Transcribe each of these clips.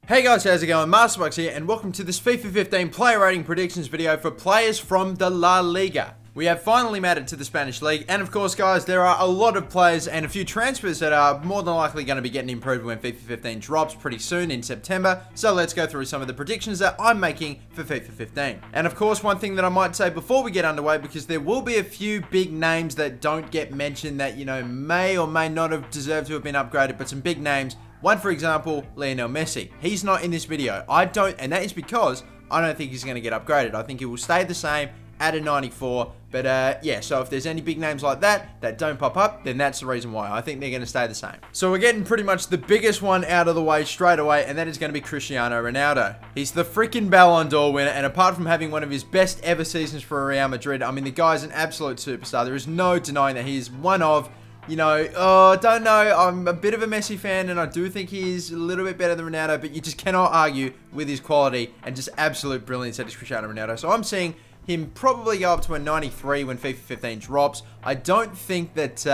Hey guys, how's it going? MasterBucks here, and welcome to this FIFA 15 player rating predictions video for players from the La Liga. We have finally made it to the Spanish League, and of course guys, there are a lot of players and a few transfers that are more than likely going to be getting improved when FIFA 15 drops pretty soon in September, so let's go through some of the predictions that I'm making for FIFA 15. And of course, one thing that I might say before we get underway, because there will be a few big names that don't get mentioned that, you know, may or may not have deserved to have been upgraded, but some big names. One, for example, Lionel Messi. He's not in this video. And that is because I don't think he's going to get upgraded. I think he will stay the same at a 94. But yeah, so if there's any big names like that don't pop up, then that's the reason why. I think they're going to stay the same. So we're getting pretty much the biggest one out of the way straight away, and that is going to be Cristiano Ronaldo. He's the freaking Ballon d'Or winner, and apart from having one of his best ever seasons for Real Madrid, I mean, the guy's an absolute superstar. There is no denying that he is one of... You know, don't know, I'm a bit of a Messi fan, and I do think he's a little bit better than Ronaldo, but you just cannot argue with his quality and just absolute brilliance that is Cristiano Ronaldo. So I'm seeing him probably go up to a 93 when FIFA 15 drops. I don't think that,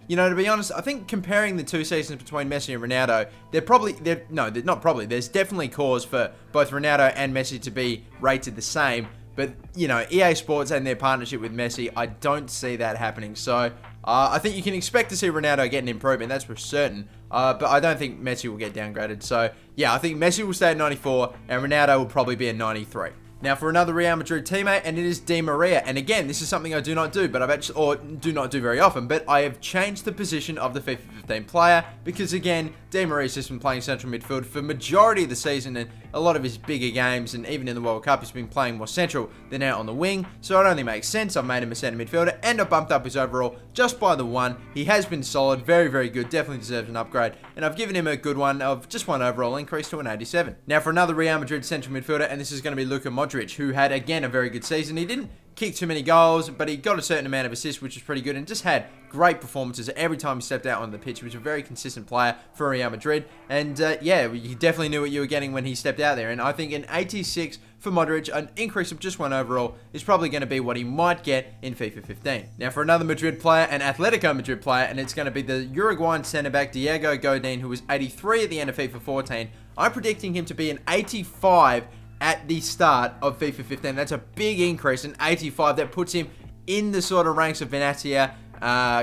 you know, to be honest, I think comparing the two seasons between Messi and Ronaldo, there's definitely cause for both Ronaldo and Messi to be rated the same. But, you know, EA Sports and their partnership with Messi, I don't see that happening. So, I think you can expect to see Ronaldo get an improvement, that's for certain. But I don't think Messi will get downgraded. So, yeah, I think Messi will stay at 94, and Ronaldo will probably be at 93. Now, for another Real Madrid teammate, and it is Di Maria. And again, this is something I do not do, but I've actually, or do not do very often, but I have changed the position of the FIFA 15 player, because again, Di Maria's just been playing central midfield for majority of the season, and a lot of his bigger games, and even in the World Cup, he's been playing more central than out on the wing, so it only makes sense. I've made him a centre midfielder, and I've bumped up his overall just by the one. He has been solid, very, very good, definitely deserves an upgrade, and I've given him a good one of just one overall increase to an 87. Now, for another Real Madrid central midfielder, and this is going to be Luka Modric, who had, again, a very good season. He didn't kick too many goals, but he got a certain amount of assists, which was pretty good, and just had great performances every time he stepped out on the pitch. He was a very consistent player for Real Madrid, and yeah, you definitely knew what you were getting when he stepped out there, and I think an 86 for Modric, an increase of just one overall, is probably going to be what he might get in FIFA 15. Now, for another Madrid player, an Atletico Madrid player, and it's going to be the Uruguayan centre-back Diego Godin, who was 83 at the end of FIFA 14. I'm predicting him to be an 85 at the start of FIFA 15. That's a big increase, an 85. That puts him in the sort of ranks of Benatia,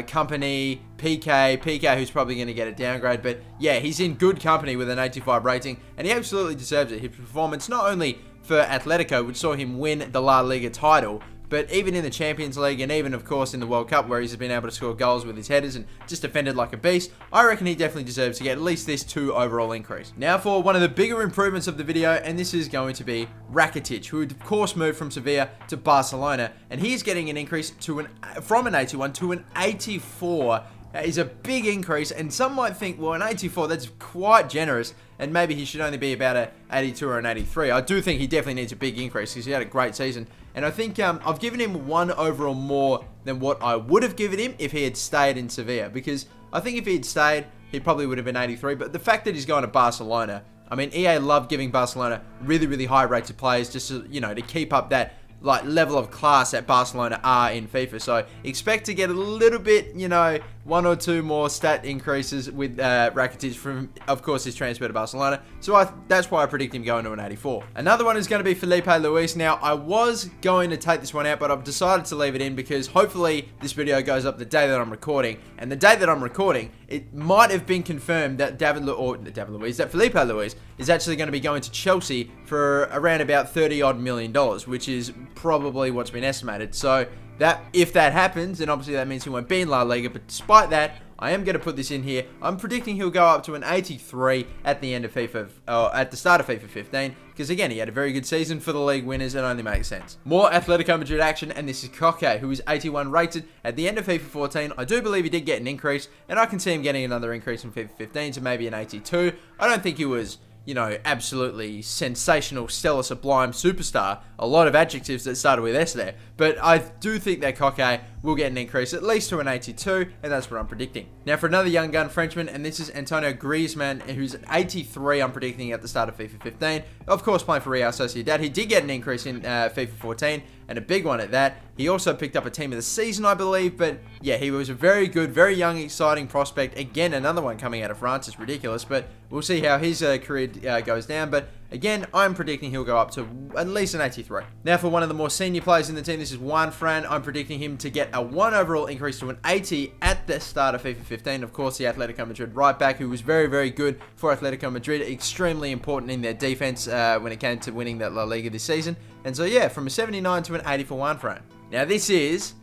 Company, PK, who's probably going to get a downgrade. But yeah, he's in good company with an 85 rating, and he absolutely deserves it. His performance, not only for Atletico, which saw him win the La Liga title, but even in the Champions League, and even, of course, in the World Cup, where he's been able to score goals with his headers and just defended like a beast, I reckon he definitely deserves to get at least this 2 overall increase. Now for one of the bigger improvements of the video, and this is going to be Rakitic, who of course moved from Sevilla to Barcelona, and he's getting an increase to from an 81 to an 84. That is a big increase, and some might think, well, an 84, that's quite generous, and maybe he should only be about an 82 or an 83. I do think he definitely needs a big increase, because he had a great season, and I think I've given him 1 overall more than what I would have given him if he had stayed in Sevilla, because I think if he had stayed, he probably would have been 83, but the fact that he's going to Barcelona, I mean, EA love giving Barcelona really, really high rated players just to, you know, to keep up that like level of class that Barcelona are in FIFA. So expect to get a little bit, you know, 1 or 2 more stat increases with Rakitic from, of course, his transfer to Barcelona. So that's why I predict him going to an 84. Another one is going to be Felipe Luis. Now, I was going to take this one out, but I've decided to leave it in because hopefully this video goes up the day that I'm recording. And the day that I'm recording, it might have been confirmed that Felipe Luis is actually going to be going to Chelsea for around about $30-odd million, which is probably what's been estimated. So that if that happens, then obviously that means he won't be in La Liga. But despite that, I am going to put this in here. I'm predicting he'll go up to an 83 at the end of FIFA, at the start of FIFA 15, because again, he had a very good season for the league winners. It only makes sense. More Atletico Madrid action, and this is Koke, who is 81 rated at the end of FIFA 14. I do believe he did get an increase, and I can see him getting another increase in FIFA 15 to maybe an 82. I don't think he was, you know, absolutely sensational, stellar, sublime, superstar. A lot of adjectives that started with S there. But I do think that Koke will get an increase at least to an 82, and that's what I'm predicting. Now for another young gun Frenchman, and this is Antonio Griezmann, who's at 83, I'm predicting at the start of FIFA 15. Of course, playing for Real Sociedad. He did get an increase in FIFA 14, and a big one at that. He also picked up a team of the season, I believe, but yeah, he was a very good, very young, exciting prospect. Again, another one coming out of France. It's ridiculous, but we'll see how his career goes down. But again, I'm predicting he'll go up to at least an 83. Now for one of the more senior players in the team, this is Juan Fran. I'm predicting him to get a 1 overall increase to an 80 at the start of FIFA 15. Of course, the Atletico Madrid right back, who was very, very good for Atletico Madrid. Extremely important in their defense when it came to winning that La Liga this season. And so yeah, from a 79 to an 80 for Juan Fran. Now this is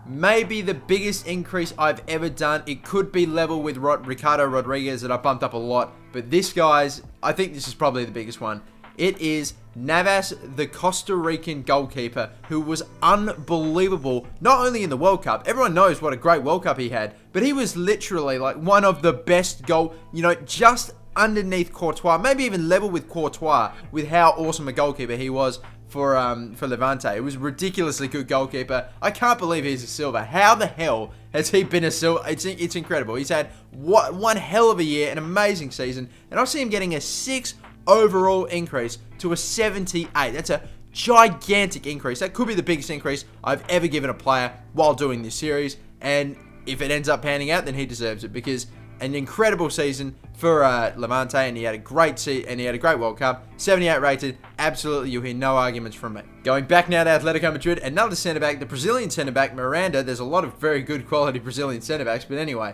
maybe the biggest increase I've ever done. It could be level with Ricardo Rodriguez that I bumped up a lot. But this, guys, I think this is probably the biggest one. It is Navas, the Costa Rican goalkeeper, who was unbelievable, not only in the World Cup. Everyone knows what a great World Cup he had. But he was literally like one of the best just underneath Courtois. Maybe even level with Courtois with how awesome a goalkeeper he was for Levante. It was a ridiculously good goalkeeper. I can't believe he's a silver. How the hell has he been a silver? It's incredible. He's had one hell of a year, an amazing season, and I see him getting a 6 overall increase to a 78. That's a gigantic increase. That could be the biggest increase I've ever given a player while doing this series, and if it ends up panning out, then he deserves it, because an incredible season for Levante, and he had a great World Cup. 78 rated. Absolutely, you'll hear no arguments from me. Going back now to Atletico Madrid, another centre back, the Brazilian centre back Miranda. There's a lot of very good quality Brazilian centre backs, but anyway,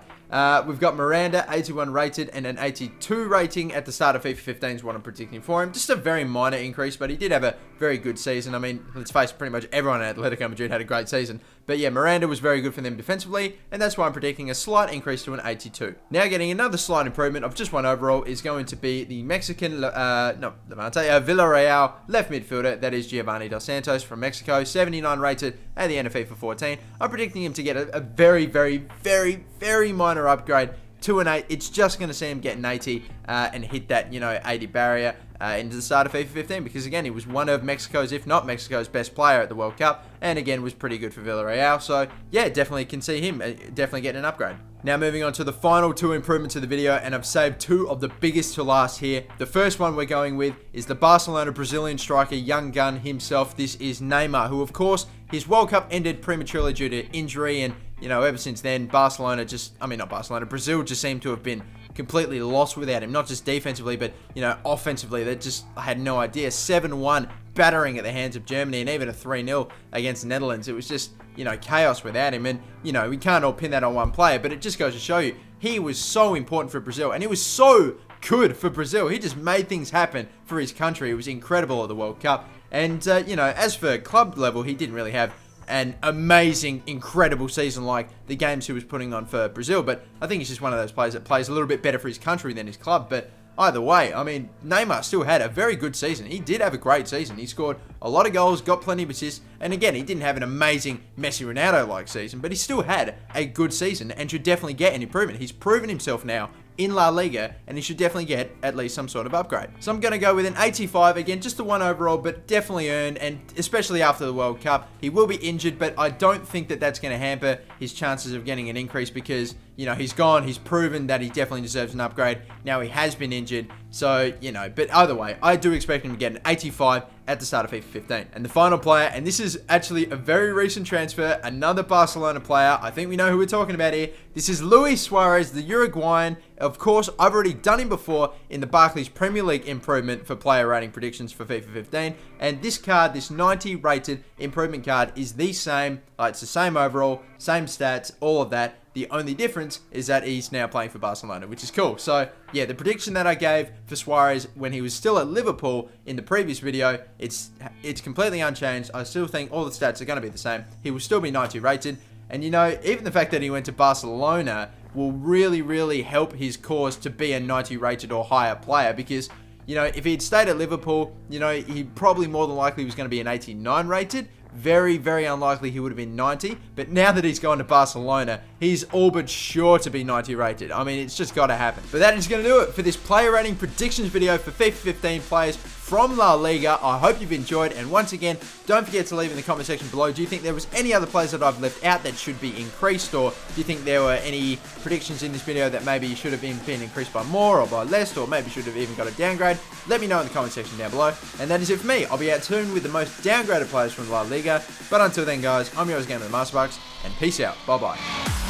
we've got Miranda, 81 rated, and an 82 rating at the start of FIFA 15 is what I'm predicting for him. Just a very minor increase, but he did have a very good season. I mean, let's face it, pretty much everyone at Atletico Madrid had a great season. But yeah, Miranda was very good for them defensively, and that's why I'm predicting a slight increase to an 82. Now getting another slight improvement of just 1 overall is going to be the Mexican, Villarreal left midfielder, that is Giovanni Dos Santos from Mexico, 79 rated at the end of FIFA 14. I'm predicting him to get a very, very, very, very minor upgrade to an 8. It's just going to see him get an 80 and hit that, 80 barrier into the start of FIFA 15, because again, he was one of Mexico's, if not Mexico's, best player at the World Cup, and again, was pretty good for Villarreal. So yeah, definitely can see him definitely getting an upgrade. Now moving on to the final 2 improvements of the video, and I've saved 2 of the biggest to last here. The first one we're going with is the Barcelona Brazilian striker, young gun himself. This is Neymar, who of course, his World Cup ended prematurely due to injury, and ever since then, Brazil just seemed to have been completely lost without him. Not just defensively, but, offensively. They just had no idea. 7-1 battering at the hands of Germany, and even a 3-0 against the Netherlands. It was just, chaos without him. And, we can't all pin that on one player, but it just goes to show you, he was so important for Brazil, and he was so good for Brazil. He just made things happen for his country. It was incredible at the World Cup. And, as for club level, he didn't really have an amazing, incredible season like the games he was putting on for Brazil, but I think he's just one of those players that plays a little bit better for his country than his club. But either way, I mean, Neymar still had a very good season. He did have a great season. He scored a lot of goals, got plenty of assists, and again, he didn't have an amazing Messi Ronaldo-like season, but he still had a good season and should definitely get an improvement. He's proven himself now in La Liga, and he should definitely get at least some sort of upgrade. So I'm going to go with an 85, again, just a 1 overall, but definitely earned, and especially after the World Cup. He will be injured, but I don't think that that's going to hamper his chances of getting an increase, because, he's gone, he's proven that he definitely deserves an upgrade. Now he has been injured, so, but either way, I do expect him to get an 85 at the start of FIFA 15. And the final player, and this is actually a very recent transfer, another Barcelona player. I think we know who we're talking about here. This is Luis Suarez, the Uruguayan. Of course, I've already done him before in the Barclays Premier League improvement for player rating predictions for FIFA 15. And this card, this 90 rated improvement card, is the same. It's the same overall, same stats, all of that. The only difference is that he's now playing for Barcelona, which is cool. So, yeah, the prediction that I gave for Suarez when he was still at Liverpool in the previous video, it's completely unchanged. I still think all the stats are going to be the same. He will still be 90 rated. And, even the fact that he went to Barcelona will really, really help his cause to be a 90 rated or higher player, because, if he'd stayed at Liverpool, he probably more than likely was going to be an 89 rated. Very, very unlikely he would have been 90, but now that he's gone to Barcelona, he's all but sure to be 90 rated. I mean, it's just got to happen. But that is going to do it for this player rating predictions video for FIFA 15 players from La Liga. I hope you've enjoyed, and once again, don't forget to leave in the comment section below, do you think there was any other players that I've left out that should be increased, or do you think there were any predictions in this video that maybe should have been increased by more or by less, or maybe should have even got a downgrade? Let me know in the comment section down below. And that is it for me. I'll be out soon with the most downgraded players from La Liga. But until then, guys, I'm yours again with the MasterBucks, and peace out. Bye-bye.